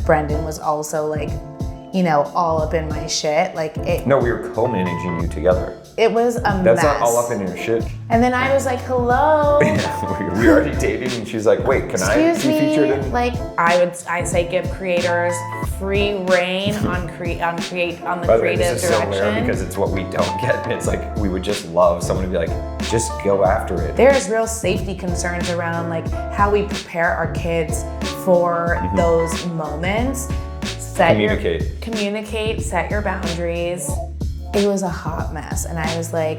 Brendan was also like, you know, all up in my shit. Like it. No, we were co-managing you together. It was a mess. That's not all up in your shit. And then I was like, hello. Yeah, we were already dating, and she's like, wait, can I be featured in? Like, I say give creators free reign on the creative this is direction. so rare because it's what we don't get, and it's like we would just love someone to be like, just go after it. There's real safety concerns around like how we prepare our kids for those moments. Communicate, set your boundaries. It was a hot mess, and I was like,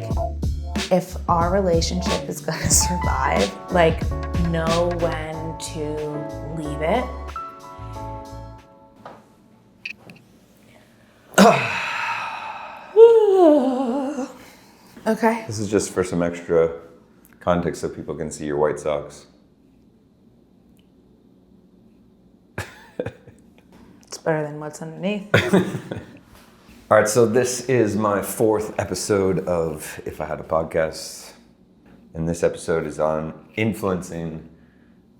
if our relationship is gonna survive, like, know when to leave it. Okay. This is just for some extra context so people can see your white socks. It's better than what's underneath. All right, so this is my 4th episode of If I Had a Podcast. And this episode is on influencing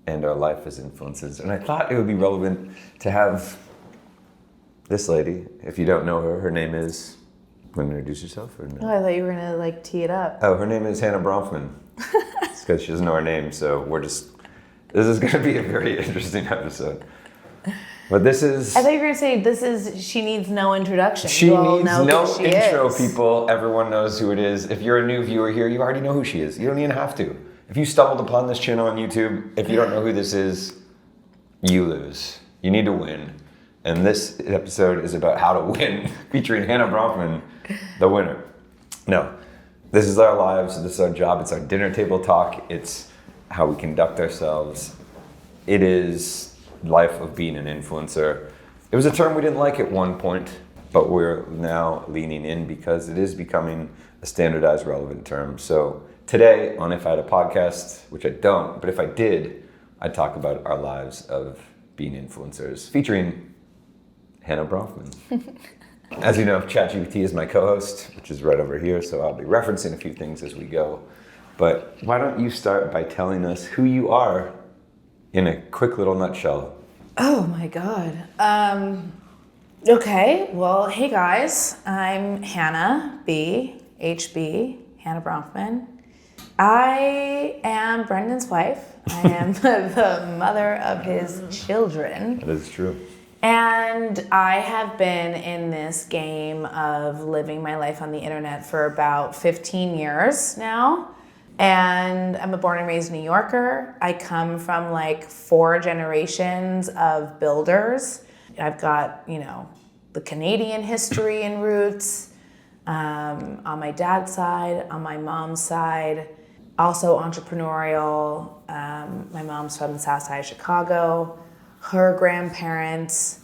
and our life as influences. And I thought it would be relevant to have this lady. If you don't know her, her name is... Want to introduce yourself or no? Oh, I thought you were gonna like tee it up. Oh, her name is Hannah Bronfman. It's because she doesn't know her name, so this is gonna be a very interesting episode. But this is... I thought you were gonna say she needs no introduction. She needs no intro, is. people. Everyone knows who it is. If you're a new viewer here, you already know who she is. You don't even have to. If you stumbled upon this channel on YouTube, if you don't know who this is, you lose. You need to win. And this episode is about how to win, featuring Hannah Bronfman, the winner. No, this is our lives. This is our job. It's our dinner table talk. It's how we conduct ourselves. It is life of being an influencer. It was a term we didn't like at one point, but we're now leaning in because it is becoming a standardized, relevant term. So today on If I Had a Podcast, which I don't, but if I did, I'd talk about our lives of being influencers, featuring Hannah Bronfman. As you know, ChatGPT is my co-host, which is right over here, so I'll be referencing a few things as we go. But why don't you start by telling us who you are in a quick little nutshell? Oh my God. Okay, well, hey guys, I'm Hannah B, HB, Hannah Bronfman. I am Brendan's wife. I am the mother of his children. That is true. And I have been in this game of living my life on the internet for about 15 years now. And I'm a born and raised New Yorker. I come from like 4 generations of builders. I've got, you know, the Canadian history and roots on my dad's side, on my mom's side, also entrepreneurial. My mom's from the South Side of Chicago. Her grandparents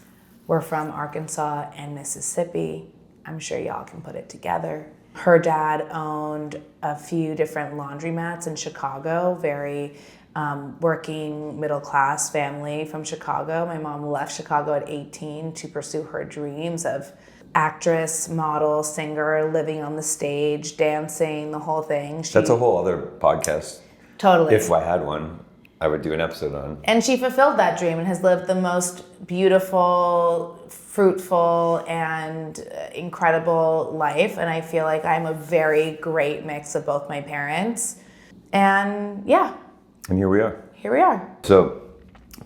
were from Arkansas and Mississippi. I'm sure y'all can put it together. Her dad owned a few different laundromats in Chicago, very working middle class family from Chicago. My mom left Chicago at 18 to pursue her dreams of actress, model, singer, living on the stage, dancing, the whole thing. That's a whole other podcast. Totally. If I had one, I would do an episode on. And she fulfilled that dream and has lived the most beautiful, fruitful, and incredible life. And I feel like I'm a very great mix of both my parents. And yeah. And here we are. Here we are. So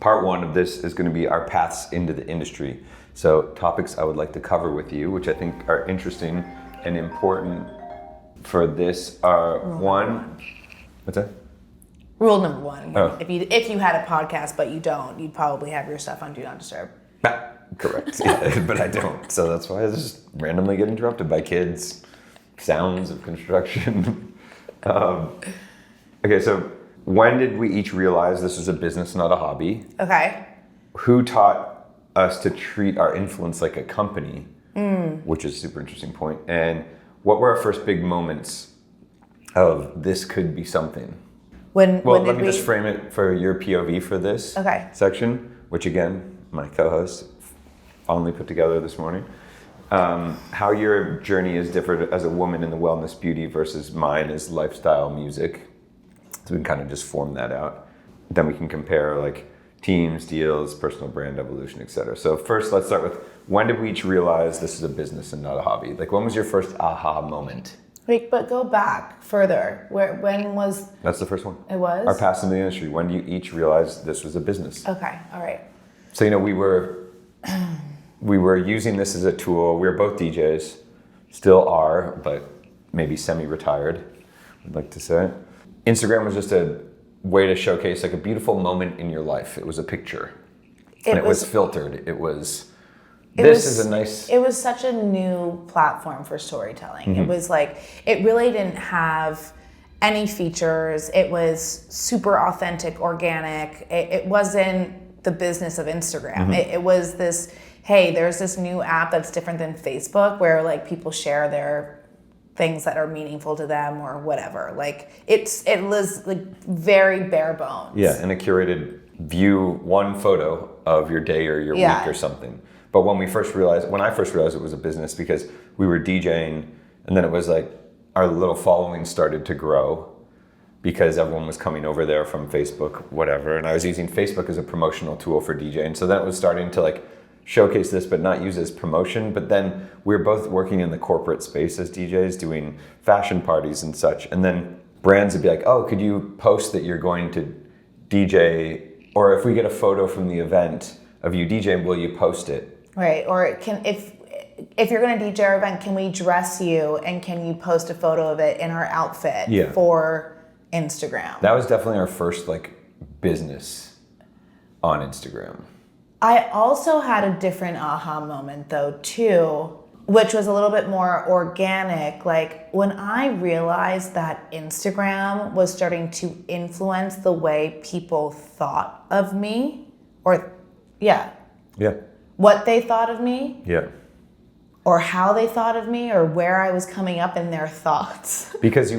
part 1 of this is going to be our paths into the industry. So topics I would like to cover with you, which I think are interesting and important for this are one, what's that? Rule number 1, oh. if you had a podcast but you don't, you'd probably have your stuff on Do Not Disturb. Correct, yeah, but I don't. So that's why I just randomly get interrupted by kids, sounds of construction. Okay, so when did we each realize this was a business, not a hobby? Okay. Who taught us to treat our influence like a company, which is a super interesting point. And what were our first big moments of this could be something? Let me just frame it for your POV for this section, which again, my co-host fondly put together this morning. How your journey is different as a woman in the wellness beauty versus mine is lifestyle music. So we can kind of just form that out. Then we can compare like teams, deals, personal brand evolution, etc. So first, let's start with, when did we each realize this is a business and not a hobby? Like, when was your first aha moment? Wait, but go back further. When was... That's the first one. It was? Our paths in the industry. When do you each realize this was a business? Okay, all right. So, we were using this as a tool. We were both DJs, still are, but maybe semi-retired, I'd like to say. Instagram was just a way to showcase like a beautiful moment in your life. It was a picture. And it was filtered. It was such a new platform for storytelling. Mm-hmm. It was like, it really didn't have any features. It was super authentic, organic. It wasn't the business of Instagram. Mm-hmm. It was this, hey, there's this new app that's different than Facebook where like people share their things that are meaningful to them or whatever. Like it was like very bare bones. Yeah, and a curated view, one photo of your day or your week or something. But when I first realized it was a business, because we were DJing, and then it was like our little following started to grow because everyone was coming over there from Facebook, whatever. And I was using Facebook as a promotional tool for DJing. So then it was starting to like showcase this, but not use it as promotion. But then we were both working in the corporate space as DJs, doing fashion parties and such. And then brands would be like, oh, could you post that you're going to DJ? Or if we get a photo from the event of you DJing, will you post it? Right. Or if you're going to DJ our event, can we dress you and can you post a photo of it in our outfit for Instagram? That was definitely our first like business on Instagram. I also had a different aha moment though too, which was a little bit more organic. Like when I realized that Instagram was starting to influence the way people thought of me, or what they thought of me, or how they thought of me, or where I was coming up in their thoughts. Because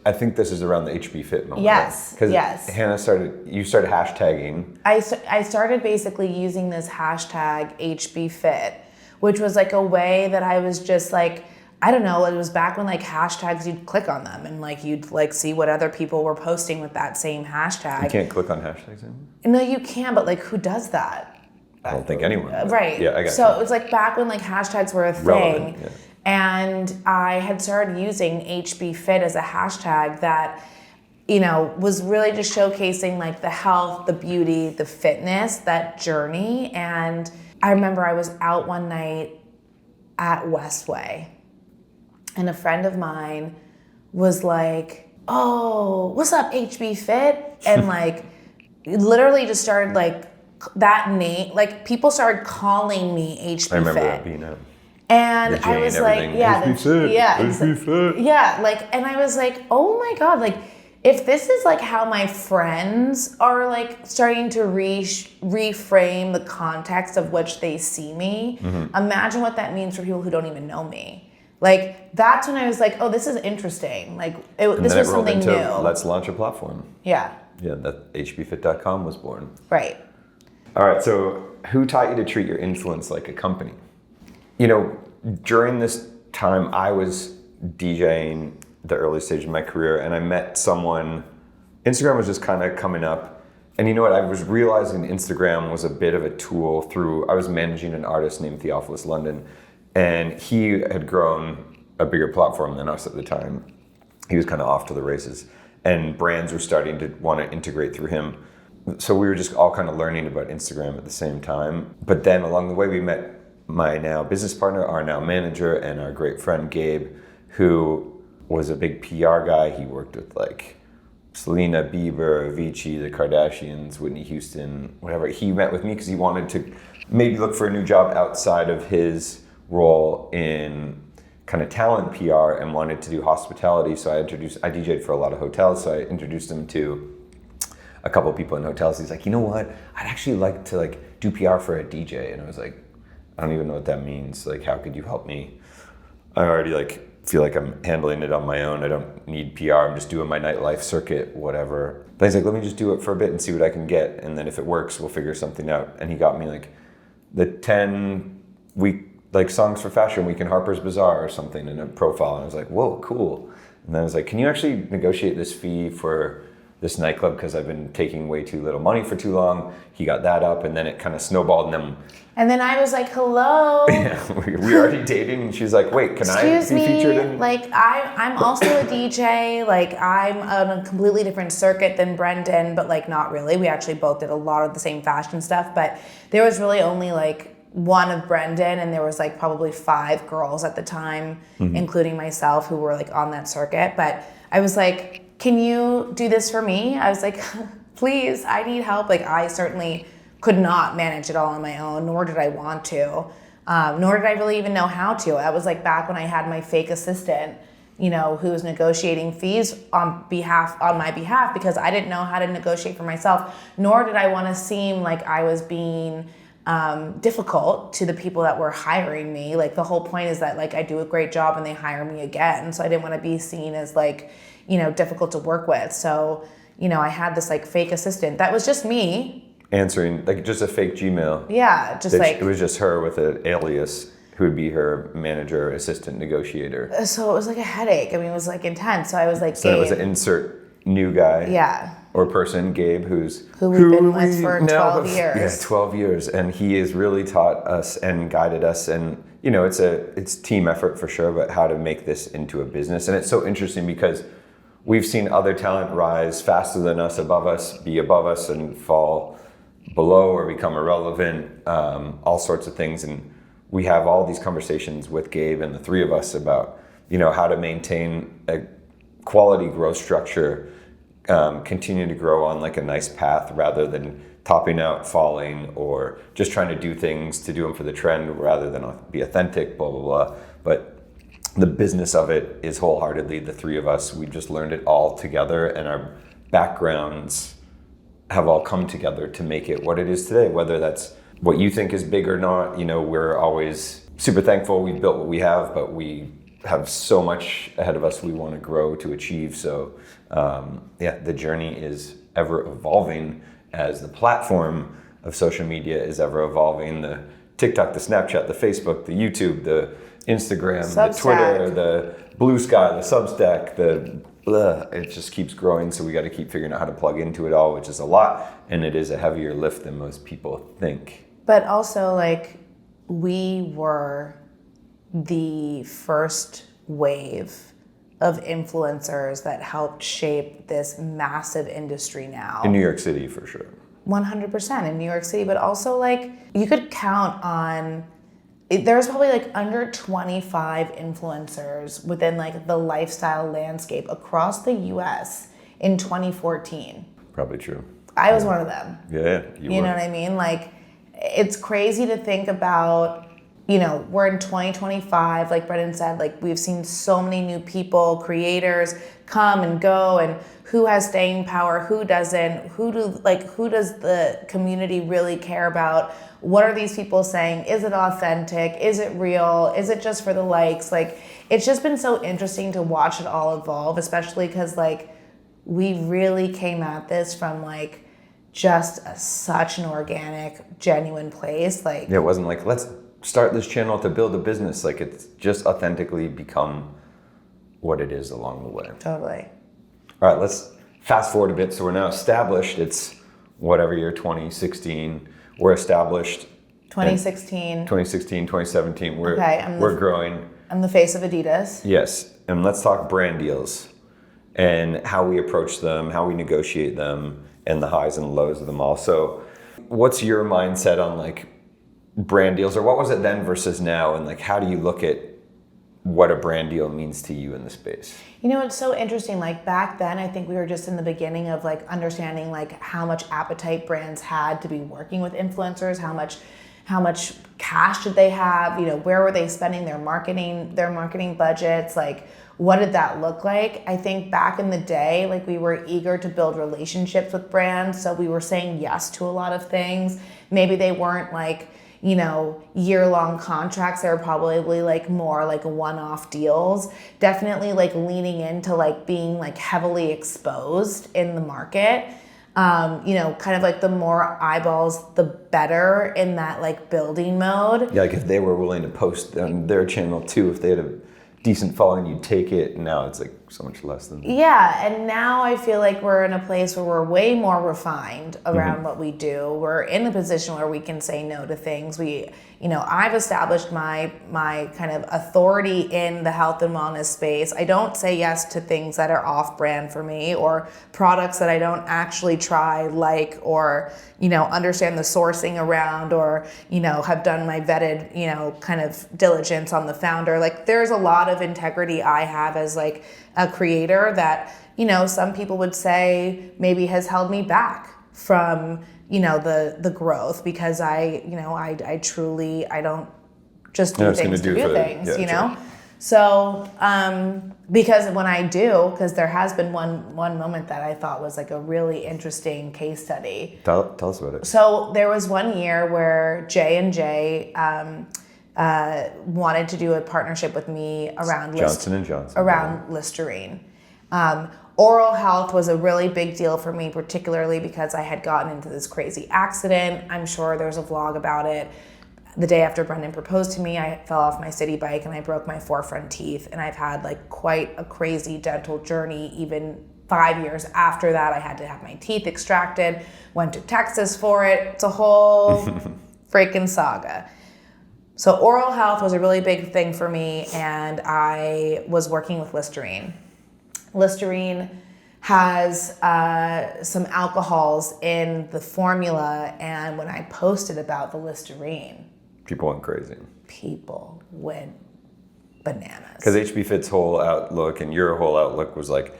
I think this is around the HB Fit moment. Yes, right? yes. Hannah you started hashtagging. I started basically using this hashtag HB Fit, which was like a way that I was just like, I don't know, it was back when like hashtags, you'd click on them and like you'd like see what other people were posting with that same hashtag. You can't click on hashtags anymore? No, you can, but like who does that? I don't think anyone would. Right. Yeah, I got So you. it was like back when like hashtags were a thing. Yeah. And I had started using HB Fit as a hashtag that, was really just showcasing like the health, the beauty, the fitness, that journey. And I remember I was out one night at Westway and a friend of mine was like, oh, what's up, HB Fit? And like literally just started like that name, like people started calling me HB Fit. I remember that being out. And I was like, HB Fit. And I was like, oh my God, like if this is like how my friends are like starting to reframe the context of which they see me, imagine what that means for people who don't even know me. Like that's when I was like, oh, this is interesting. Like this was something new. Let's launch a platform. Yeah. Yeah, that hbfit.com was born. Right. All right, so who taught you to treat your influence like a company? During this time, I was DJing the early stage of my career, and I met someone. Instagram was just kind of coming up, and you know what? I was realizing Instagram was a bit of a tool I was managing an artist named Fallis London, and he had grown a bigger platform than us at the time. He was kind of off to the races, and brands were starting to want to integrate through him. So we were just all kind of learning about Instagram at the same time. But then along the way, we met my now business partner, our now manager, and our great friend Gabe, who was a big PR guy. He worked with like Selena, Bieber, Avicii, the Kardashians, Whitney Houston, whatever. He met with me because he wanted to maybe look for a new job outside of his role in kind of talent PR and wanted to do hospitality. So I DJ'd for a lot of hotels. So I introduced him to a couple of people in hotels. He's like, you know what? I'd actually like to like do PR for a DJ. And I was like, I don't even know what that means. Like, how could you help me? I already like feel like I'm handling it on my own. I don't need PR. I'm just doing my nightlife circuit, whatever. But he's like, let me just do it for a bit and see what I can get. And then if it works, we'll figure something out. And he got me like the 10-week like songs for Fashion Week in Harper's Bazaar or something in a profile. And I was like, whoa, cool. And then I was like, can you actually negotiate this fee for this nightclub because I've been taking way too little money for too long. He got that up, and then it kind of snowballed, and then I was like, hello. Yeah, we already dating, and she's like, wait, can I be featured in? Like, I'm also a DJ. Like, I'm on a completely different circuit than Brendan, but like not really. We actually both did a lot of the same fashion stuff, but there was really only like one of Brendan, and there was like probably 5 girls at the time, including myself, who were like on that circuit. But I was like, can you do this for me? I was like, please, I need help. Like, I certainly could not manage it all on my own, nor did I want to, nor did I really even know how to. I was like back when I had my fake assistant, you know, who was negotiating fees on my behalf, because I didn't know how to negotiate for myself, nor did I want to seem like I was being difficult to the people that were hiring me. Like, the whole point is that like I do a great job and they hire me again. So I didn't want to be seen as like, you know, difficult to work with. So, you know, I had this like fake assistant that was just me answering, like just a fake Gmail. Yeah, just like it was just her with an alias who would be her manager, assistant, negotiator. So it was like a headache. I mean, it was like intense. So I was like, so it was an insert new guy. Yeah. Or person, Gabe, who we've been with for 12 years. Yeah, 12 years. And he has really taught us and guided us. And, you know, it's team effort for sure, but how to make this into a business. And it's so interesting because we've seen other talent rise faster than us, above us, be above us, and fall below or become irrelevant, all sorts of things. And we have all these conversations with Gabe and the 3 of us about, you know, how to maintain a quality growth structure, continue to grow on like a nice path rather than topping out, falling, or just trying to do things to do them for the trend rather than be authentic, blah, blah, blah. But the business of it is wholeheartedly the 3 of us. We've just learned it all together, and our backgrounds have all come together to make it what it is today, whether that's what you think is big or not. You know, we're always super thankful we've built what we have, but we have so much ahead of us we want to grow to achieve. So the journey is ever evolving as the platform of social media is ever evolving. The TikTok, the Snapchat, the Facebook, the YouTube, the Instagram, Substack, the Twitter, the Blue Sky, the Substack, it just keeps growing. So we got to keep figuring out how to plug into it all, which is a lot. And it is a heavier lift than most people think. But also, like, we were the first wave of influencers that helped shape this massive industry now. In New York City, for sure. 100% in New York City, but also like you could count on, there's probably like under 25 influencers within like the lifestyle landscape across the US in 2014. Probably true. I was one of them. Yeah, you know what I mean? Like, it's crazy to think about, you know, we're in 2025, like Brendan said, like we've seen so many new people, creators come and go, and who has staying power, who doesn't, who does the community really care about? What are these people saying? Is it authentic? Is it real? Is it just for the likes? Like, it's just been so interesting to watch it all evolve, especially because like we really came at this from like just such an organic, genuine place. Like, yeah, it wasn't like, let's start this channel to build a business. Like, it's just authentically become what it is along the way. Totally. All right, let's fast forward a bit. So we're now established. It's whatever year, 2016. We're established. 2016. 2017. We're growing. I'm the face of Adidas. Yes. And let's talk brand deals and how we approach them, how we negotiate them, and the highs and lows of them all. So what's your mindset on like brand deals, or what was it then versus now, and like how do you look at what a brand deal means to you in the space? You know, it's so interesting. Like back then, I think we were just in the beginning of like understanding like how much appetite brands had to be working with influencers, how much cash did they have, you know, where were they spending their marketing budgets, like what did that look like? I think back in the day, like we were eager to build relationships with brands, so we were saying yes to a lot of things. Maybe they weren't like, you know, year-long contracts. They were probably like more like one-off deals. Definitely like leaning into like being like heavily exposed in the market. You know, kind of like the more eyeballs, the better in that like building mode. Yeah, like if they were willing to post on their channel too, if they had a decent following, you'd take it. And now it's like so much less than that. Yeah, and now I feel like we're in a place where we're way more refined around what we do. We're in a position where we can say no to things. I've established my kind of authority in the health and wellness space. I don't say yes to things that are off-brand for me, or products that I don't actually try, or understand the sourcing around, or have done my vetted kind of diligence on the founder. Like, there's a lot of integrity I have as like a creator that some people would say maybe has held me back from the growth, because I truly don't just do things to do things, Sure. So because when I do, because there has been one moment that I thought was like a really interesting case study. Tell us about it. So there was one year where J&J wanted to do a partnership with me around Johnson & Johnson around Listerine. Oral health was a really big deal for me, particularly because I had gotten into this crazy accident. I'm sure there's a vlog about it. The day after Brendan proposed to me, I fell off my city bike and I broke my 4 front teeth. And I've had like quite a crazy dental journey. Even 5 years after that, I had to have my teeth extracted, went to Texas for it. It's a whole freaking saga. So oral health was a really big thing for me, and I was working with Listerine. Listerine has some alcohols in the formula, and when I posted about the Listerine, people went crazy. People went bananas. Because HB Fit's whole outlook and your whole outlook was like,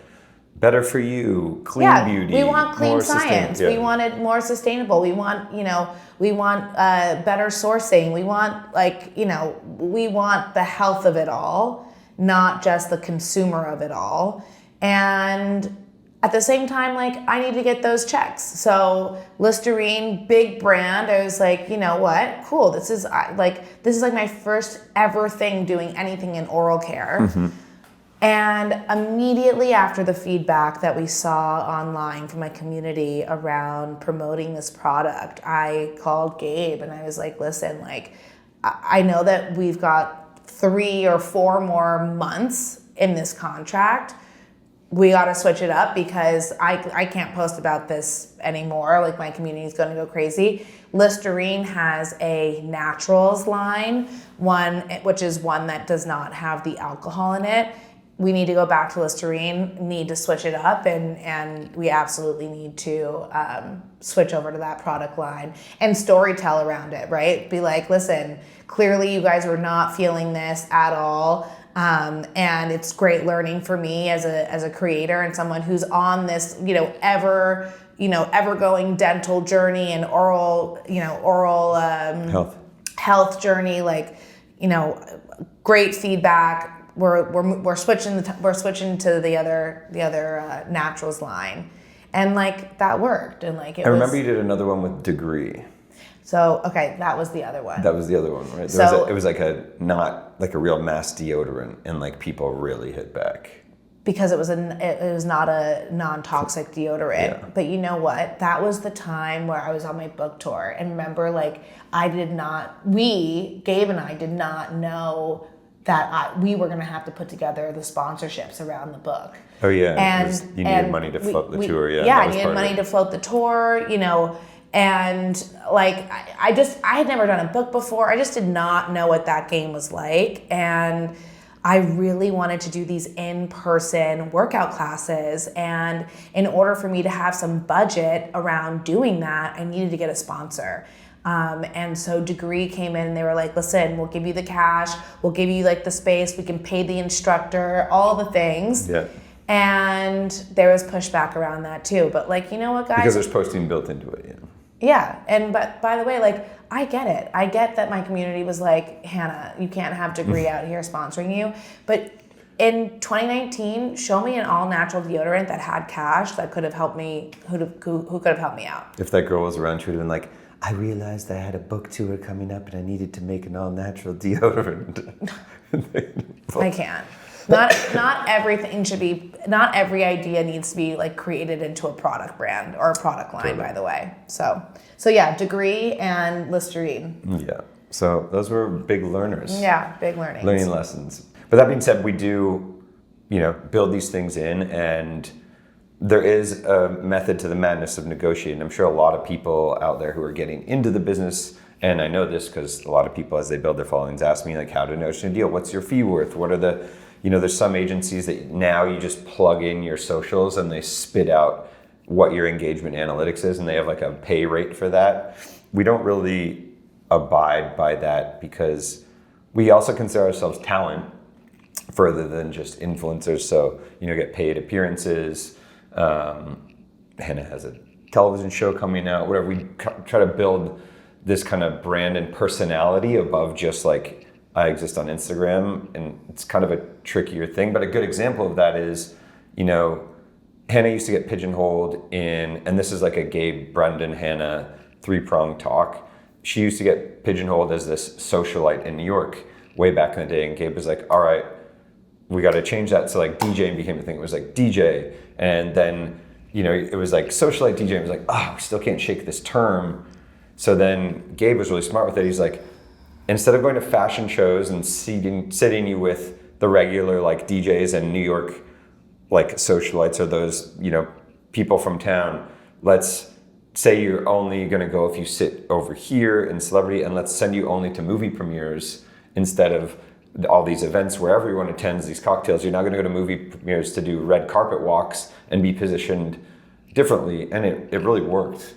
better for you, clean beauty. We want clean science. Yeah. We want it more sustainable. We want, better sourcing. We want we want the health of it all, not just the consumer of it all. And at the same time, I need to get those checks. So Listerine, big brand. I was like, you know what? Cool. This is like my first ever thing doing anything in oral care. Mm-hmm. And immediately after the feedback that we saw online from my community around promoting this product, I called Gabe and I was like, listen, I know that we've got 3 or 4 more months in this contract. We got to switch it up because I can't post about this anymore. Like, my community is going to go crazy. Listerine has a naturals line, which is one that does not have the alcohol in it. We need to go back to Listerine, need to switch it up, and we absolutely need to switch over to that product line and storytell around it, right? Be like, listen, clearly you guys were not feeling this at all. And it's great learning for me as a creator and someone who's on this, ever going dental journey and oral health journey. Great feedback. We're switching to the other naturals line, and that worked. And I remember you did another one with Degree. So, okay, that was the other one. That was the other one, right? It was not a real mass deodorant, and people really hit back. Because it was not a non-toxic deodorant. Yeah. But you know what? That was the time where I was on my book tour, and remember, Gabe and I did not know that we were going to have to put together the sponsorships around the book. Oh yeah, and you needed money to float the tour. Yeah, I needed money to float the tour. And I had never done a book before. I just did not know what that game was like. And I really wanted to do these in-person workout classes. And in order for me to have some budget around doing that, I needed to get a sponsor. And so Degree came in and they were like, listen, we'll give you the cash. We'll give you the space. We can pay the instructor, all the things. Yeah. And there was pushback around that too. But you know what, guys? Because there's posting built into it, yeah. Yeah, but by the way, I get it. I get that my community was like, Hannah, you can't have Degree out here sponsoring you. But in 2019, show me an all-natural deodorant that had cash that could have helped me, who could have helped me out. If that girl was around, she would have been like, I realized I had a book tour coming up and I needed to make an all-natural deodorant. I can't. Not everything should be, not every idea needs to be created into a product brand or a product line, totally. By the way. So yeah, Degree and Listerine. Yeah. So those were big learners. Yeah, big learnings. Learning lessons. But that being said, we do, build these things in, and there is a method to the madness of negotiating. I'm sure a lot of people out there who are getting into the business, and I know this because a lot of people, as they build their followings, ask me like, how to negotiate a deal? What's your fee worth? What are the, there's some agencies that now you just plug in your socials and they spit out what your engagement analytics is, and they have like a pay rate for that. We don't really abide by that because we also consider ourselves talent further than just influencers. So, get paid appearances. Hannah has a television show coming out, whatever. We try to build this kind of brand and personality above just like, I exist on Instagram, and it's kind of a trickier thing. But a good example of that is, Hannah used to get pigeonholed in, and this is like a Gabe, Brendan, Hannah three-pronged talk. She used to get pigeonholed as this socialite in New York way back in the day, and Gabe was like, all right, we got to change that. So like DJ became a thing. It was like DJ, and then, it was like socialite DJ. It was like, oh, we still can't shake this term. So then Gabe was really smart with it. He's like, instead of going to fashion shows and sitting you with the regular like DJs and New York like socialites or those, people from town, let's say you're only going to go if you sit over here in celebrity, and let's send you only to movie premieres instead of all these events where everyone attends these cocktails. You're now going to go to movie premieres to do red carpet walks and be positioned differently. And it really worked.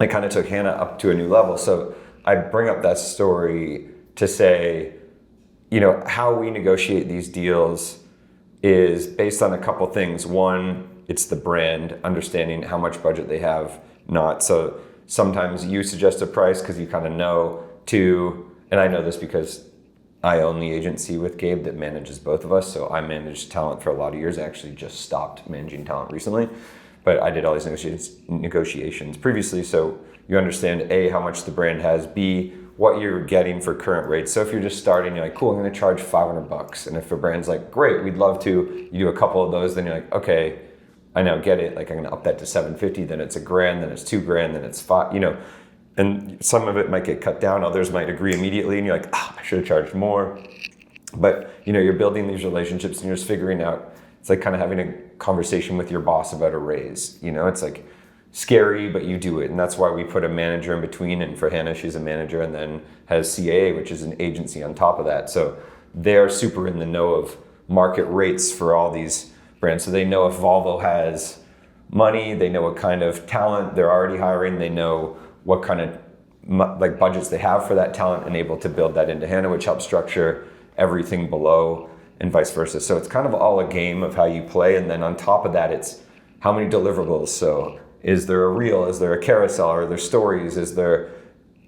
It kind of took Hannah up to a new level. So I bring up that story to say, how we negotiate these deals is based on a couple things. One, it's the brand, understanding how much budget they have, not. So sometimes you suggest a price because you kind of know. Two, and I know this because I own the agency with Gabe that manages both of us. So I managed talent for a lot of years. I actually just stopped managing talent recently. But I did all these negotiations previously, so you understand A, how much the brand has, B, what you're getting for current rates. So if you're just starting, you're like, cool, I'm gonna charge $500. And if a brand's like, great, we'd love to, you do a couple of those, then you're like, okay, I now get it. Like I'm gonna up that to $750, then it's $1,000, then it's $2,000, then it's $5,000, and some of it might get cut down, others might agree immediately, and you're like, I should have charged more. But you're building these relationships and you're just figuring out, it's like kind of having a conversation with your boss about a raise. It's like scary, but you do it. And that's why we put a manager in between. And for Hannah, she's a manager and then has CAA, which is an agency on top of that. So they're super in the know of market rates for all these brands. So they know if Volvo has money, they know what kind of talent they're already hiring, they know what kind of like budgets they have for that talent, and able to build that into Hannah, which helps structure everything below, and vice versa. So it's kind of all a game of how you play. And then on top of that, it's how many deliverables. So is there a reel? Is there a carousel? Are there stories? Is there,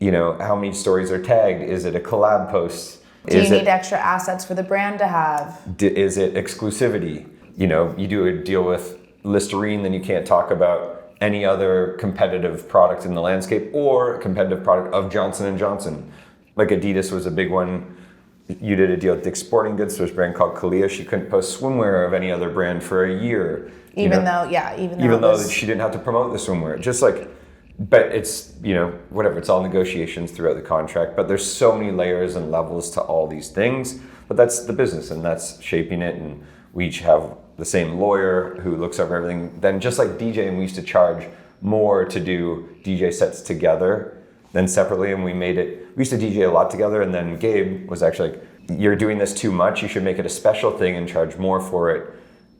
how many stories are tagged? Is it a collab post? Do you need extra assets for the brand to have? Is it exclusivity? You do a deal with Listerine, then you can't talk about any other competitive product in the landscape or competitive product of Johnson & Johnson. Like Adidas was a big one. You did a deal with Dick's Sporting Goods. There's a brand called Kalia. She couldn't post swimwear of any other brand for a year. Even though she didn't have to promote the swimwear. Just like, but it's, whatever. It's all negotiations throughout the contract. But there's so many layers and levels to all these things. But that's the business, and that's shaping it. And we each have the same lawyer who looks over everything. Then just like DJing, we used to charge more to do DJ sets together than separately, and we used to DJ a lot together, and then Gabe was actually like, you're doing this too much, you should make it a special thing and charge more for it,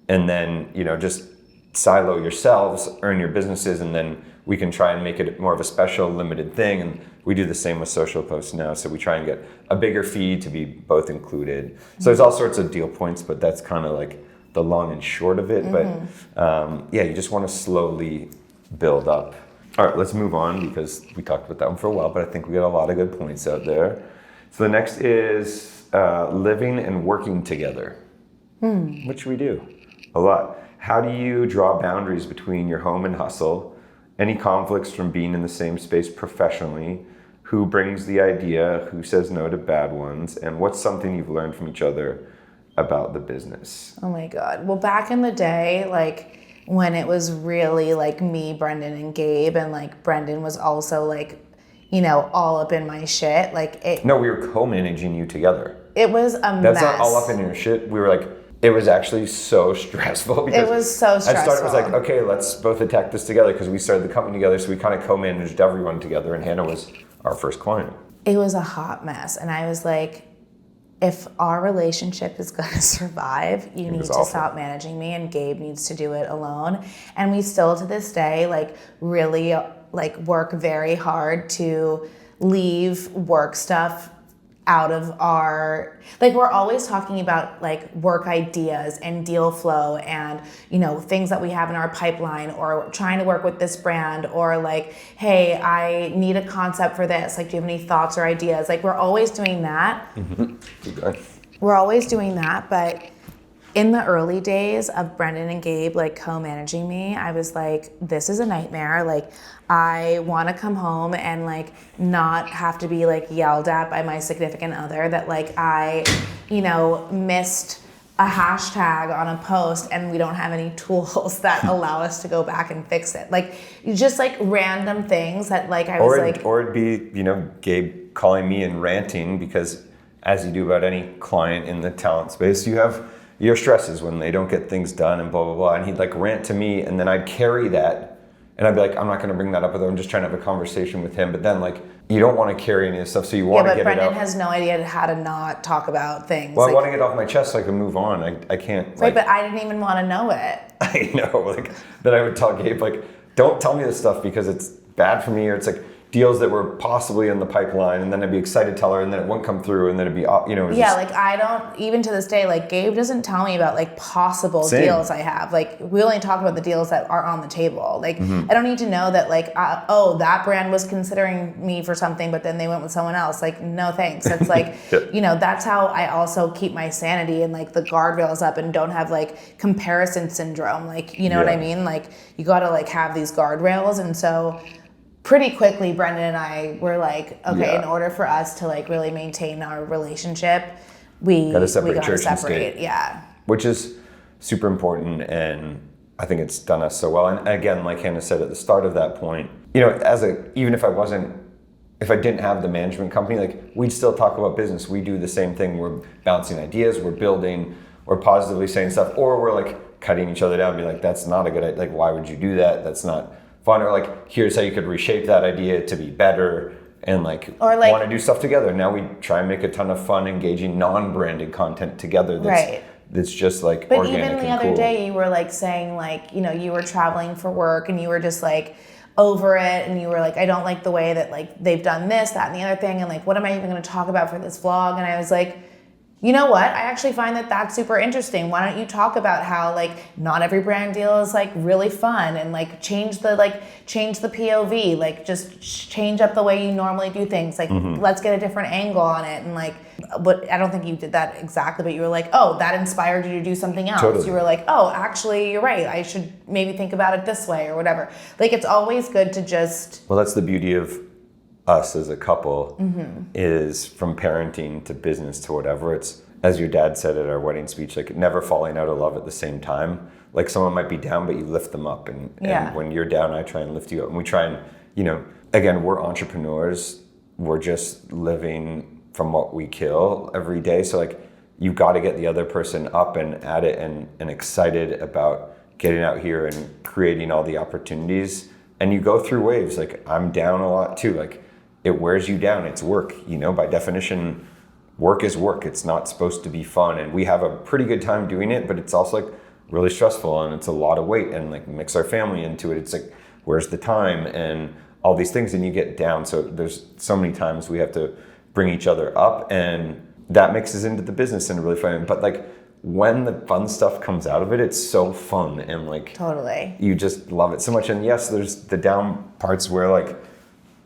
and then, just silo yourselves, earn your businesses, and then we can try and make it more of a special limited thing. And we do the same with social posts now, so we try and get a bigger fee to be both included. So there's all sorts of deal points, but that's kind of like the long and short of it. But you just want to slowly build up. All right, let's move on because we talked about that one for a while, but I think we got a lot of good points out there. So the next is living and working together, which we do a lot. How do you draw boundaries between your home and hustle? Any conflicts from being in the same space professionally? Who brings the idea? Who says no to bad ones? And what's something you've learned from each other about the business? Oh my God. Well, back in the day, like when it was really like me, Brendan, and Gabe, and like Brendan was also like, all up in my shit. No, we were co-managing you together. It was a mess. That's not all up in your shit. We were like, it was actually so stressful because it was so stressful. I started, was like, okay, let's both attack this together because we started the company together, so we kind of co-managed everyone together, and Hannah was our first client. It was a hot mess, and I was like, if our relationship is going to survive, you need to stop managing me, and Gabe needs to do it alone. And we still, to this day, really work very hard to leave work stuff out of our, we're always talking about work ideas and deal flow and things that we have in our pipeline, or trying to work with this brand, or hey, I need a concept for this, do you have any thoughts or ideas? We're always doing that. Okay. We're always doing that, but in the early days of Brendan and Gabe co-managing me, I was like, this is a nightmare. I want to come home and not have to be yelled at by my significant other that I missed a hashtag on a post and we don't have any tools that allow us to go back and fix it. Just random things that or it'd be, Gabe calling me and ranting, because as you do about any client in the talent space, you have your stresses when they don't get things done and blah, blah, blah. And he'd rant to me, and then I'd carry that. And I'd be like, I'm not going to bring that up with him. I'm just trying to have a conversation with him. But then you don't want to carry any of this stuff, so you want to get Brendan it out. Brendan has no idea how to not talk about things. Well, I want to get off my chest so I can move on. I can't. Right, but I didn't even want to know it. I know. Then I would tell Gabe, don't tell me this stuff because it's bad for me, or it's deals that were possibly in the pipeline, and then I'd be excited to tell her, and then it wouldn't come through, and then it'd be, I don't, even to this day, Gabe doesn't tell me about possible deals I have. We only talk about the deals that are on the table. I don't need to know that that brand was considering me for something, but then they went with someone else. No thanks. That's that's how I also keep my sanity and the guardrails up and don't have comparison syndrome. You know what I mean? You gotta have these guardrails, and so pretty quickly, Brendan and I were okay, in order for us to really maintain our relationship, we gotta separate. Yeah. Which is super important, and I think it's done us so well. And again, like Hannah said at the start of that point, even if I didn't have the management company, we'd still talk about business. We do the same thing. We're bouncing ideas, we're building, we're positively saying stuff, or we're cutting each other down and be that's not a good idea. Why would you do that? That's not fun. Or here's how you could reshape that idea to be better, and want to do stuff together. Now we try and make a ton of fun, engaging, non-branded content together. That's just but organic even the and other cool. day, you were saying you were traveling for work, and you were just over it, and you were I don't like the way that they've done this, that, and the other thing, and what am I even going to talk about for this vlog? And I was you know what? I actually find that that's super interesting. Why don't you talk about how not every brand deal is really fun, and change the POV, just change up the way you normally do things. Let's get a different angle on it, and but I don't think you did that exactly, but you were oh, that inspired you to do something else. Totally. You were oh, actually, you're right. I should maybe think about it this way or whatever. It's always good to just. Well, that's the beauty of us as a couple, is from parenting to business to whatever. It's, as your dad said at our wedding speech, never falling out of love at the same time. Someone might be down, but you lift them up, and when you're down, I try and lift you up, and we try and, again, we're entrepreneurs. We're just living from what we kill every day. So you've got to get the other person up and at it, and excited about getting out here and creating all the opportunities. And you go through waves. I'm down a lot too. It wears you down. It's work, by definition. Work is work. It's not supposed to be fun, and we have a pretty good time doing it, but it's also really stressful, and it's a lot of weight, and mix our family into it. It's where's the time and all these things, and you get down. So there's so many times we have to bring each other up, and that mixes into the business and really fun. But when the fun stuff comes out of it, it's so fun, and totally, you just love it so much. And yes, there's the down parts where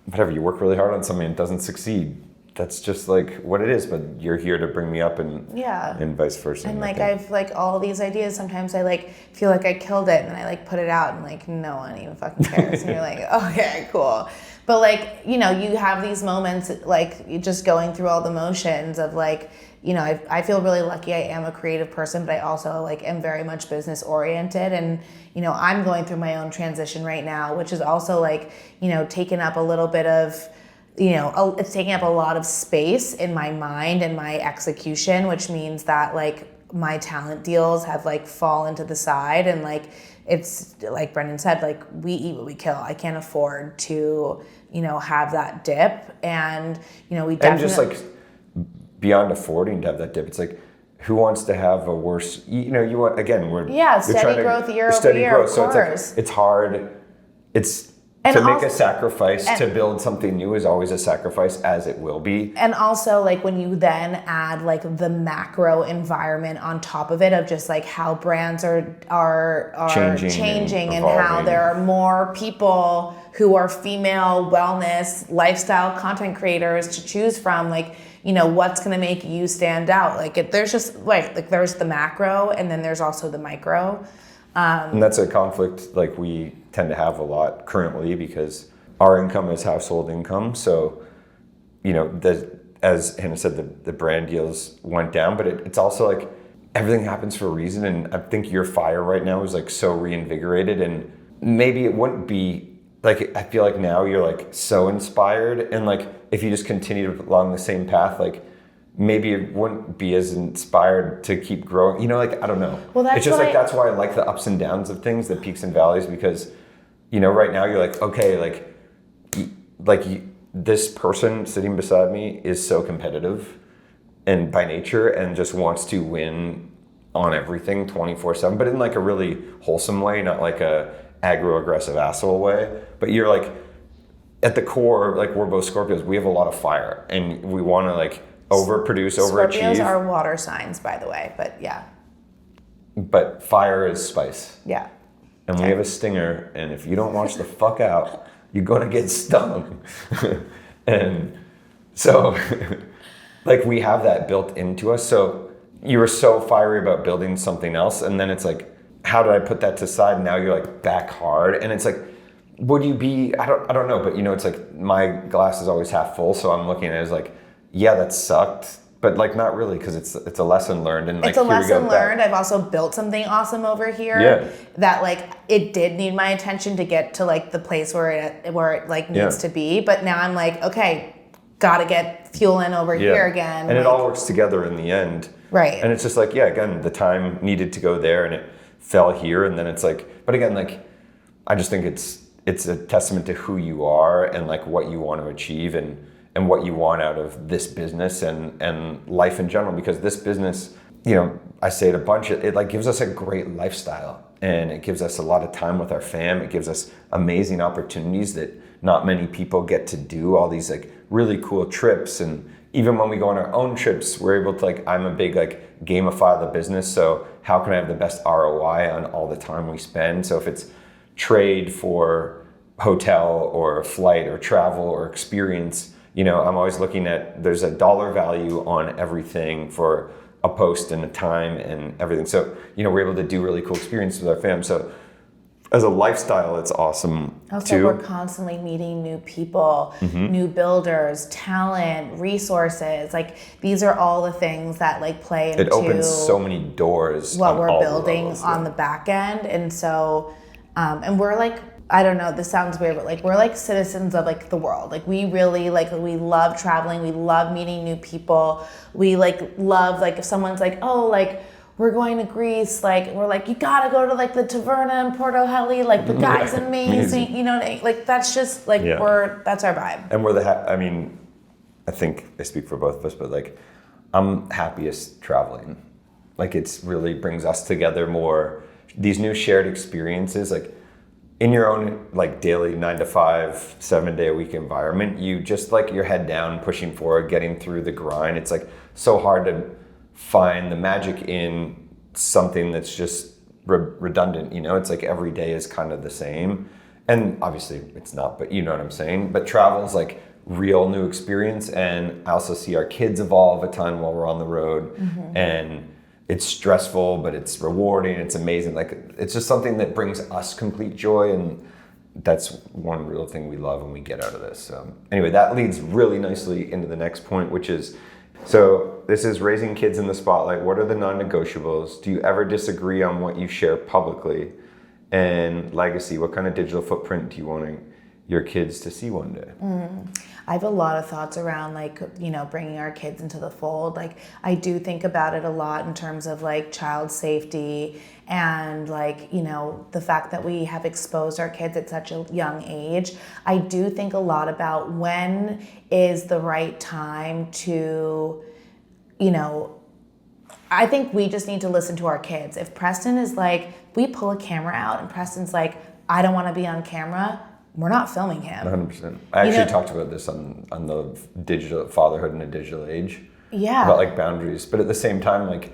whatever, you work really hard on something and it doesn't succeed. That's just what it is, but you're here to bring me up, and and vice versa. And I've all these ideas. Sometimes I feel I killed it, and I put it out, and no one even fucking cares. And you're okay, cool. But you have these moments you're just going through all the motions of I feel really lucky. I am a creative person, but I also am very much business oriented, and I'm going through my own transition right now, which is also taking up a little bit of it's taking up a lot of space in my mind and my execution, which means that like my talent deals have like fallen to the side, and like it's like Brendan said, like we eat what we kill. I can't afford to, have that dip, and we definitely. And just like beyond affording to have that dip, it's like, who wants to have a worse? You want, again, steady growth year over year. Of course. So it's like, it's hard. To make a sacrifice to build something new is always a sacrifice, as it will be. And also, like, when you then add like the macro environment on top of it, of just like how brands are changing and how there are more people who are female wellness lifestyle content creators to choose from, like, what's going to make you stand out? Like, there's just like there's the macro, and then there's also the micro. And that's a conflict like we tend to have a lot currently, because our income is household income. So, as Hannah said, the brand deals went down, but it's also like everything happens for a reason. And I think your fire right now is like so reinvigorated, and maybe it wouldn't be like, I feel like now you're like so inspired, and like if you just continued along the same path, like maybe it wouldn't be as inspired to keep growing. Like, I don't know. Well, it's just like, that's why I like the ups and downs of things, the peaks and valleys, because, right now you're like, okay, this person sitting beside me is so competitive and by nature, and just wants to win on everything 24/7, but in like a really wholesome way, not like a aggro-aggressive asshole way. But you're like, at the core, like, we're both Scorpios, we have a lot of fire, and we want to like overproduce, overachieve. Scorpios are water signs, by the way, but yeah. But fire is spice. Yeah. And we have a stinger, and if you don't watch the fuck out, you're gonna get stung. And so, like, we have that built into us. So you were so fiery about building something else, and then it's like, how did I put that to side? Now you're like back hard, and it's like, would you be? I don't know, but it's like my glass is always half full, so I'm looking at it as like, yeah, that sucked, but like not really, because it's a lesson learned, and like, it's a lesson learned. I've also built something awesome over here that like it did need my attention to get to like the place where it like needs to be, but now I'm like, okay, gotta get fuel in over here again, and like, it all works together in the end, right? And it's just like, again, the time needed to go there, and it fell here, and then it's like, but again, like, I just think it's a testament to who you are, and like what you want to achieve, and what you want out of this business and life in general, because this business, I say it a bunch, it like gives us a great lifestyle, and it gives us a lot of time with our fam. It gives us amazing opportunities that not many people get to do, all these like really cool trips. And even when we go on our own trips, we're able to like, I'm a big like gamify the business. So how can I have the best ROI on all the time we spend? So if it's trade for hotel or flight or travel or experience, I'm always looking at, there's a dollar value on everything for a post and a time and everything. So, we're able to do really cool experiences with our fam. So as a lifestyle, it's awesome also, too. We're constantly meeting new people, new builders, talent, resources. Like, these are all the things that like play into it opens so many doors. What we're building on the back end. And so, and we're like, I don't know, this sounds weird, but like, we're like citizens of like the world. Like, we really like, we love traveling. We love meeting new people. We like love, like, if someone's like, oh, like, we're going to Greece, like, we're like, you gotta go to like the Taverna in Porto Heli, like the guy's amazing. Like, that's just like, that's our vibe. And we're I think I speak for both of us, but like, I'm happiest traveling. Like, it's really brings us together more. These new shared experiences, like, in your own like daily 9-to-5, 7-day-a-week environment, you just like your head down, pushing forward, getting through the grind. It's like so hard to find the magic in something that's just redundant. It's like every day is kind of the same, and obviously it's not, but you know what I'm saying. But travel is like real new experience, and I also see our kids evolve a ton while we're on the road, and it's stressful, but it's rewarding. It's amazing. Like, it's just something that brings us complete joy, and that's one real thing we love and we get out of this. Anyway, that leads really nicely into the next point, which is, so this is raising kids in the spotlight. What are the non-negotiables? Do you ever disagree on what you share publicly? And legacy, what kind of digital footprint do you want your kids to see one day? I have a lot of thoughts around like, you know, bringing our kids into the fold. Like I do think about it a lot in terms of like child safety and like, you know, the fact that we have exposed our kids at such a young age. I do think a lot about when is the right time to, you know, I think we just need to listen to our kids. If Preston is like, we pull a camera out and Preston's like, I don't want to be on camera, we're not filming him. 100%. I actually talked about this on the digital fatherhood in a digital age. Yeah. About like boundaries. But at the same time, like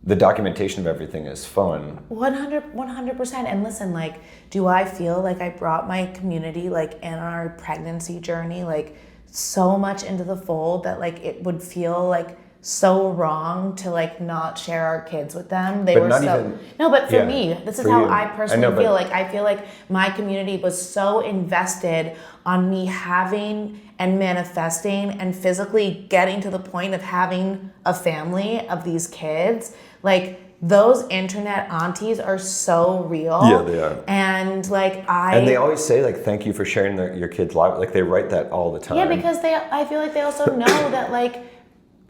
the documentation of everything is fun. 100%. And listen, like, do I feel like I brought my community like in our pregnancy journey, like so much into the fold that like it would feel like so wrong to like not share our kids with them. They but were not so even, no, but for me, this is how I personally feel. Like I feel like my community was so invested on me having and manifesting and physically getting to the point of having a family of these kids. Like those internet aunties are so real. Yeah, they are. And like and they always say like, thank you for sharing your kids' life. Like they write that all the time. Yeah, because I feel like they also know that like,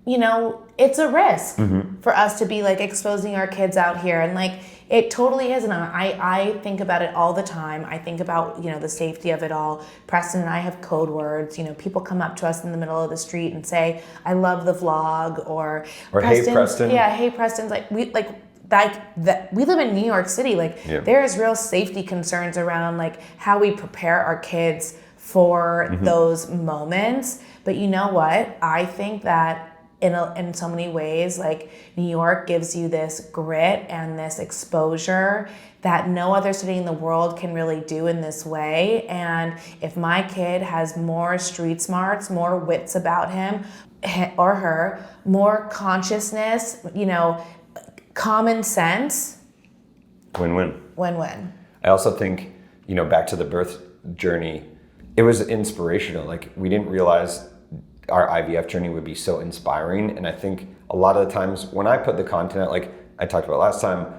you know, it's a risk for us to be like exposing our kids out here. And like, it totally is. And I think about it all the time. I think about, you know, the safety of it all. Preston and I have code words. You know, people come up to us in the middle of the street and say, I love the vlog, or hey Preston. Yeah, hey Preston's like, we live in New York City. Like there's real safety concerns around like how we prepare our kids for those moments. But you know what? I think that in so many ways, like New York gives you this grit and this exposure that no other city in the world can really do in this way. And if my kid has more street smarts, more wits about him or her, more consciousness, you know, common sense. Win-win. Win-win. I also think, you know, back to the birth journey, it was inspirational. Like we didn't realize our IVF journey would be so inspiring. And I think a lot of the times when I put the content out, like I talked about last time,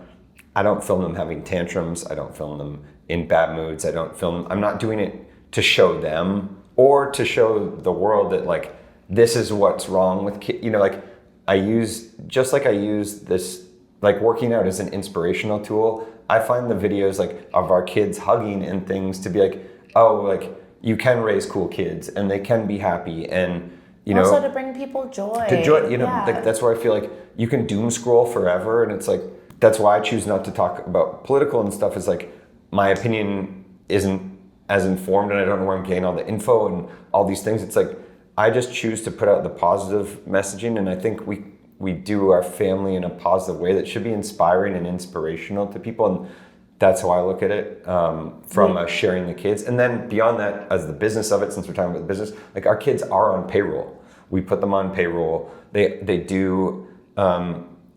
I don't film them having tantrums. I don't film them in bad moods. I'm not doing it to show them or to show the world that like, this is what's wrong with kids. You know, like I use this, like working out as an inspirational tool. I find the videos like of our kids hugging and things to be like, oh, like you can raise cool kids and they can be happy. And you know, also to bring people joy. You know, like that's where I feel like you can doom scroll forever, and it's like that's why I choose not to talk about political and stuff. Is like my opinion isn't as informed, and I don't know where I'm getting all the info and all these things. It's like I just choose to put out the positive messaging, and I think we do our family in a positive way that should be inspiring and inspirational to people, and that's how I look at it from sharing the kids. And then beyond that, as the business of it, since we're talking about the business, like our kids are on payroll. We put them on payroll. They do,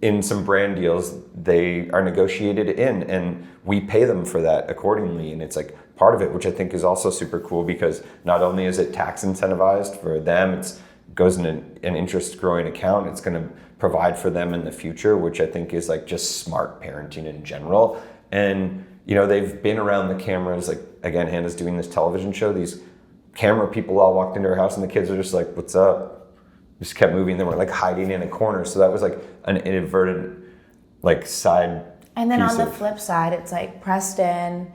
in some brand deals, they are negotiated in and we pay them for that accordingly. And it's like part of it, which I think is also super cool because not only is it tax incentivized for them, it goes in an interest growing account. It's going to provide for them in the future, which I think is like just smart parenting in general. And, you know, they've been around the cameras. Like, again, Hannah's doing this television show. These camera people all walked into her house and the kids are just like, what's up? Just kept moving. They were like hiding in a corner. So that was like an inadvertent like side. And then on the flip side, it's like Preston,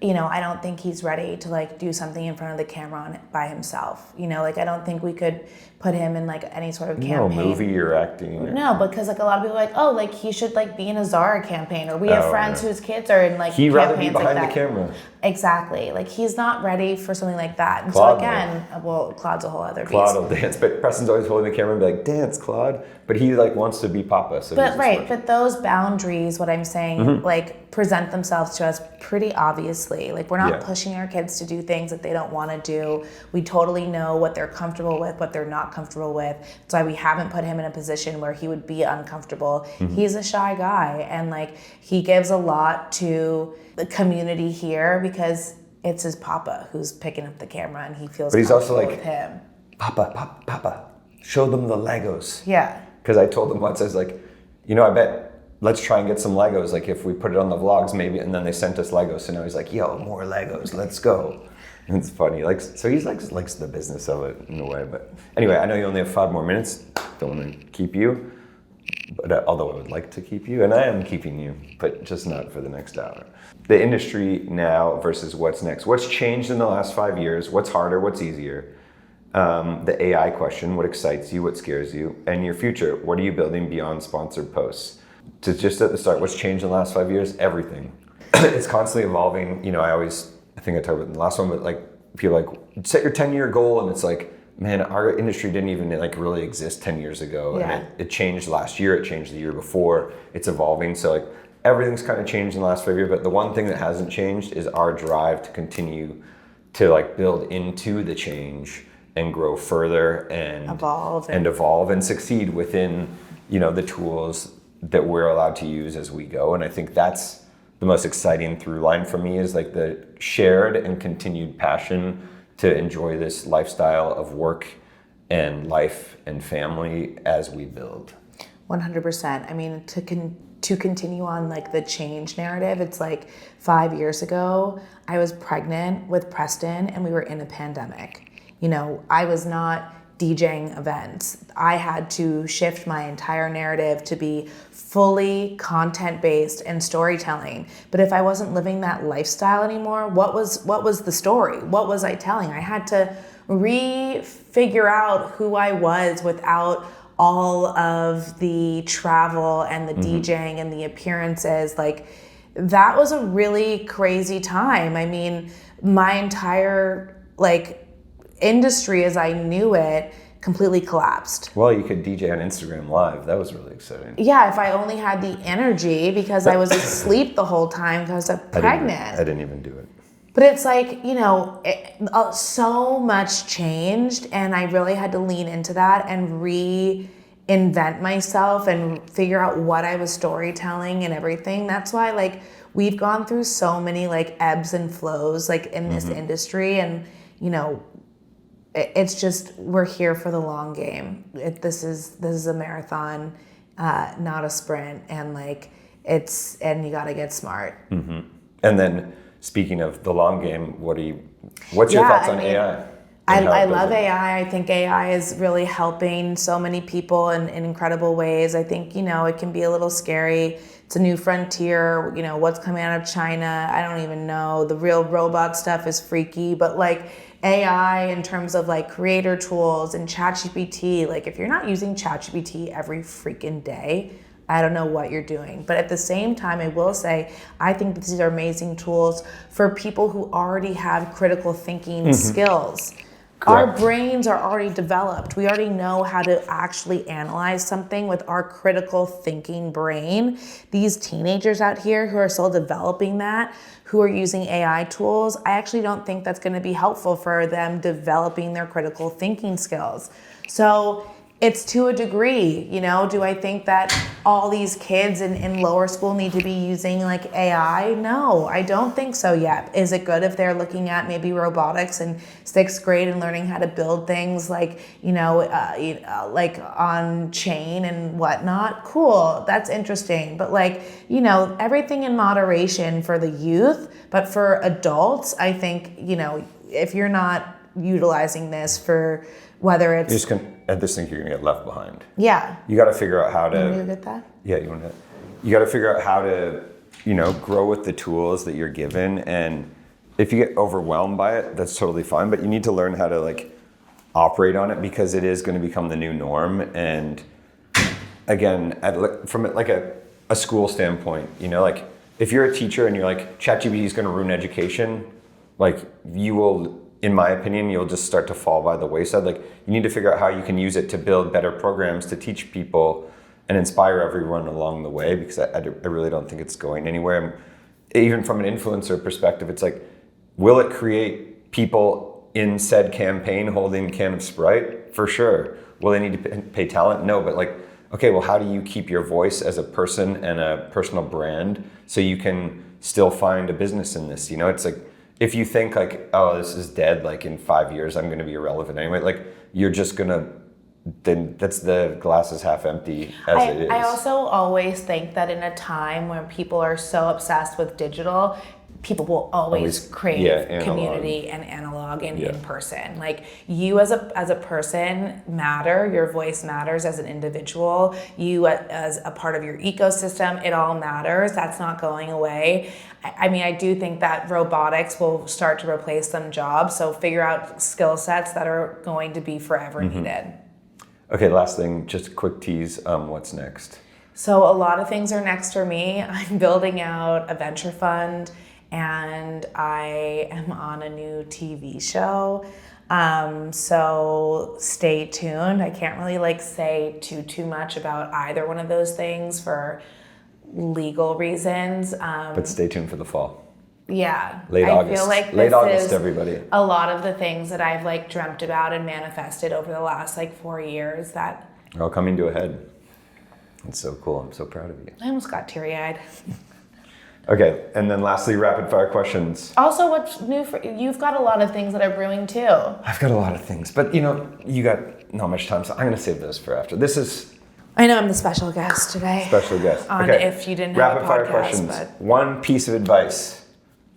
you know, I don't think he's ready to like do something in front of the camera by himself. You know, like I don't think we could put him in like any sort of campaign. No movie or acting. No, because like a lot of people are like, oh, like he should like be in a Zara campaign, or we have friends whose kids are in like he'd campaigns rather be behind like that. the camera. Exactly. Like he's not ready for something like that. And Claude, so again, well, Claude's a whole other beast. Claude will dance, but Preston's always holding the camera and be like, dance, Claude. But he like wants to be Papa. So but right, but those boundaries, what I'm saying, like present themselves to us pretty obviously. Like we're not pushing our kids to do things that they don't want to do. We totally know what they're comfortable with, what they're not comfortable with. That's why we haven't put him in a position where he would be uncomfortable. He's a shy guy, and like he gives a lot to the community here because it's his papa who's picking up the camera, and he feels. But he's also like with him. Papa, show them the Legos. Yeah. Because I told them once, I was like, you know, I bet let's try and get some Legos. Like if we put it on the vlogs, maybe. And then they sent us Legos, and I was like, yo, more Legos, let's go. It's funny. So he's likes the business of it in a way. But anyway, I know you only have 5 more minutes. Don't want to keep you, but although I would like to keep you, and I am keeping you, but just not for the next hour. The industry now versus what's next. What's changed in the last 5 years? What's harder? What's easier? The AI question, what excites you, what scares you, and your future, what are you building beyond sponsored posts? To just at the start, what's changed in the last 5 years? Everything. It's constantly evolving. You know, I think I talked about it in the last one, but like, people like, set your 10-year goal, and it's like, man, our industry didn't even like really exist 10 years ago. Yeah. And it changed last year, it changed the year before, it's evolving. So like, everything's kind of changed in the last 5 years, but the one thing that hasn't changed is our drive to continue to like build into the change and grow further and evolve and succeed within, you know, the tools that we're allowed to use as we go. And I think that's the most exciting through line for me, is like the shared and continued passion to enjoy this lifestyle of work and life and family as we build. 100%. I mean, to continue on like the change narrative, it's like 5 years ago, I was pregnant with Preston and we were in a pandemic. You know, I was not DJing events. I had to shift my entire narrative to be fully content-based and storytelling. But if I wasn't living that lifestyle anymore, what was the story? What was I telling? I had to figure out who I was without all of the travel and the DJing and the appearances. Like, that was a really crazy time. I mean, my entire like industry as I knew it completely collapsed. Well, you could DJ on Instagram Live. That was really exciting. Yeah, if I only had the energy, because I was asleep the whole time because I'm pregnant. I didn't even do it. But it's like, you know, so much changed, and I really had to lean into that and reinvent myself and figure out what I was storytelling and everything. That's why, like, we've gone through so many like ebbs and flows like in this industry, and you know, it's just, we're here for the long game. This is a marathon, not a sprint, and like and you got to get smart. And then, speaking of the long game, what's your thoughts on AI? I love AI. I think AI is really helping so many people in incredible ways. I think, you know, it can be a little scary. It's a new frontier. You know, what's coming out of China, I don't even know. The real robot stuff is freaky, but like AI in terms of like creator tools and ChatGPT, like if you're not using ChatGPT every freaking day, I don't know what you're doing. But at the same time, I will say, I think these are amazing tools for people who already have critical thinking skills. Our brains are already developed. We already know how to actually analyze something with our critical thinking brain. These teenagers out here who are still developing that, who are using AI tools, I actually don't think that's going to be helpful for them developing their critical thinking skills. So it's to a degree, you know. Do I think that all these kids in lower school need to be using like AI? No, I don't think so yet. Is it good if they're looking at maybe robotics in 6th grade and learning how to build things like, you know, like on chain and whatnot? Cool, that's interesting. But like, you know, everything in moderation for the youth, but for adults, I think, you know, if you're not utilizing this for whether it's... At this thing, you're gonna get left behind. Yeah. You got to figure out how to. You want me to get that? Yeah, you want to. You got to figure out how to, you know, grow with the tools that you're given. And if you get overwhelmed by it, that's totally fine. But you need to learn how to like operate on it, because it is going to become the new norm. And again, from like a school standpoint, you know, like if you're a teacher and you're like, ChatGPT is going to ruin education, like you will. In my opinion, you'll just start to fall by the wayside. Like, you need to figure out how you can use it to build better programs to teach people and inspire everyone along the way, because I really don't think it's going anywhere. Even from an influencer perspective, it's like, will it create people in said campaign holding a can of Sprite? For sure. Will they need to pay talent? No, but like, okay, well, how do you keep your voice as a person and a personal brand so you can still find a business in this? You know, it's like, if you think like, oh, this is dead, like in 5 years, I'm going to be irrelevant anyway, like you're just going to, then that's the glass is half empty as it is. I also always think that in a time when people are so obsessed with digital, people will always crave analog. community and analog and in person. Like you as a person matter, your voice matters as an individual, you as a part of your ecosystem, it all matters. That's not going away. I mean, I do think that robotics will start to replace some jobs, so figure out skill sets that are going to be forever needed. Okay, last thing, just a quick tease, what's next? So a lot of things are next for me. I'm building out a venture fund, and I am on a new TV show. So stay tuned. I can't really say too much about either one of those things for legal reasons. But stay tuned for the fall. Yeah. Late August. I feel like Late this August, is everybody. a lot of the things that I've dreamt about and manifested over the last 4 years that are all coming to a head. It's so cool. I'm so proud of you. I almost got teary-eyed. Okay, and then lastly, rapid fire questions. Also, what's new for you've got a lot of things that are brewing too. I've got a lot of things, but you got not much time, so I'm gonna save those for after. This is I know I'm the special guest today. special guest. On Okay. If you didn't have a podcast, rapid fire questions. but One piece of advice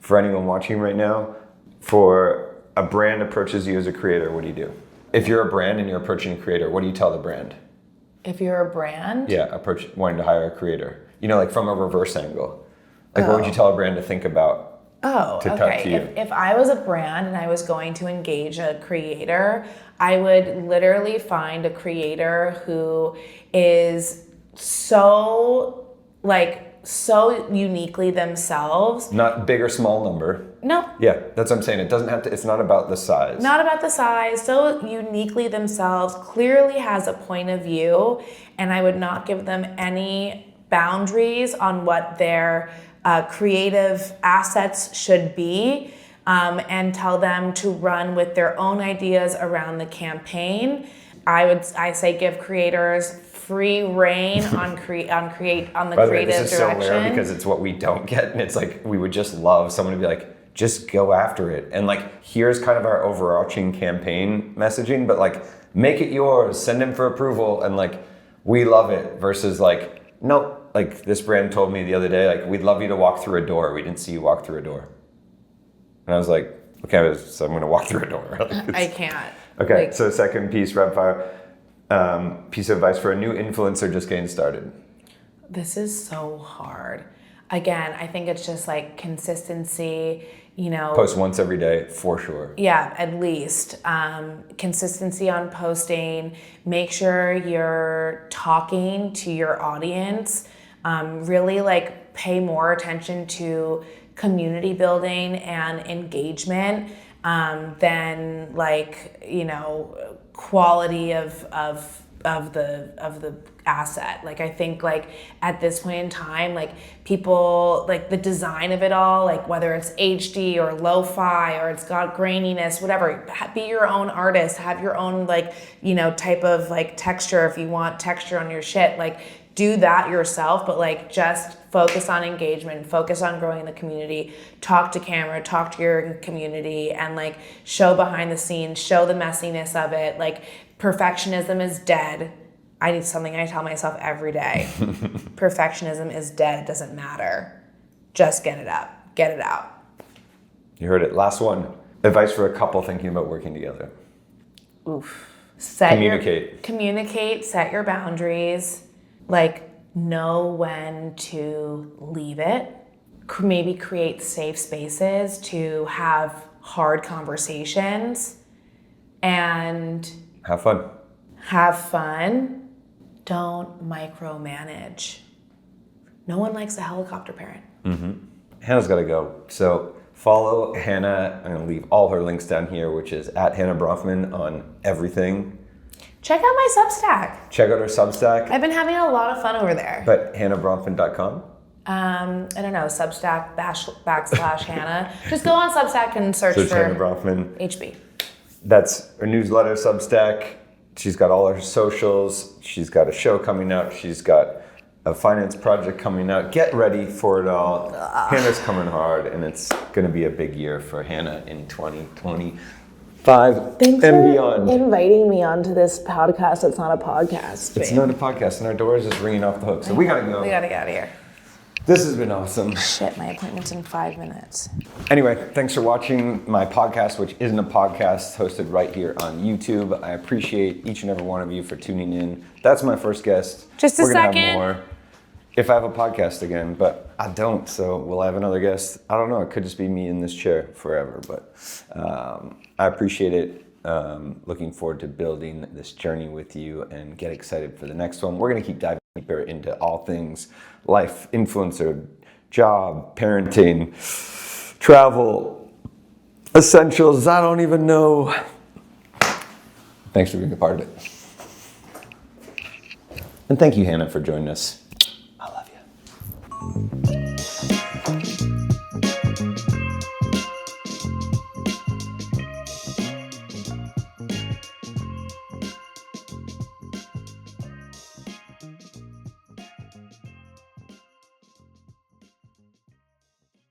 for anyone watching right now: for a brand approaches you as a creator, what do you do? If you're a brand and you're approaching a creator, what do you tell the brand? if you're a brand, Wanting to hire a creator. From a reverse angle. What would you tell a brand to think about? Oh, to okay. talk to you? If I was a brand and I was going to engage a creator, I would literally find a creator who is so uniquely themselves. Not big or small number. No. Yeah, that's what I'm saying. It doesn't have to, it's not about the size. Not about the size, so uniquely themselves, clearly has a point of view, and I would not give them any boundaries on what their creative assets should be, and tell them to run with their own ideas around the campaign. I say give creators free reign on the By the way, creative this is direction. so rare because it's what we don't get, and it's we would just love someone to be like, just go after it. And here's kind of our overarching campaign messaging, but make it yours, send in for approval, and we love it versus nope. This brand told me the other day, we'd love you to walk through a door. We didn't see you walk through a door. And I was like, okay, so I'm going to walk through a door. I can't. Okay, so second piece, rapid fire. Piece of advice for a new influencer just getting started. This is so hard. Again, I think it's just consistency, Post once every day, for sure. Yeah, at least. Consistency on posting. Make sure you're talking to your audience. Really pay more attention to community building and engagement than quality of the asset. I think at this point in time, people the design of it all, whether it's HD or lo-fi or it's got graininess, whatever, be your own artist, have your own type of texture. If you want texture on your shit, do that yourself, but just focus on engagement, focus on growing the community, talk to camera, talk to your community, and show behind the scenes, show the messiness of it. Perfectionism is dead. I need something I tell myself every day. Perfectionism is dead. It doesn't matter. Just get it up. Get it out. You heard it. Last one. Advice for a couple thinking about working together. Oof. Communicate. Set your boundaries. Know when to leave it. Maybe create safe spaces to have hard conversations. And have fun. Don't micromanage. No one likes a helicopter parent. Mm-hmm. Hannah's got to go. So follow Hannah. I'm going to leave all her links down here, which is at Hannah Bronfman on everything. Check out my Substack. Check out her Substack. I've been having a lot of fun over there. But hannahbronfman.com? I don't know, Substack / Hannah. Just go on Substack and search for Hannah Bronfman. HB. That's her newsletter, Substack. She's got all her socials. She's got a show coming out. She's got a finance project coming out. Get ready for it all. Hannah's coming hard, and it's going to be a big year for Hannah in 2025 Thanks and for beyond. inviting me onto this podcast. It's not a podcast. It's not a podcast, and our doors is ringing off the hook. So we got to go. We got to get out of here. This has been awesome. Shit, my appointment's in 5 minutes. Anyway, thanks for watching my podcast, which isn't a podcast, hosted right here on YouTube. I appreciate each and every one of you for tuning in. That's my first guest. Just a We're gonna second. have more if I have a podcast again, but I don't, so will I have another guest? I don't know. It could just be me in this chair forever, but I appreciate it. Looking forward to building this journey with you and get excited for the next one. We're gonna keep diving deeper into all things life, influencer, job, parenting, travel, essentials. I don't even know. Thanks for being a part of it. And thank you, Hannah, for joining us.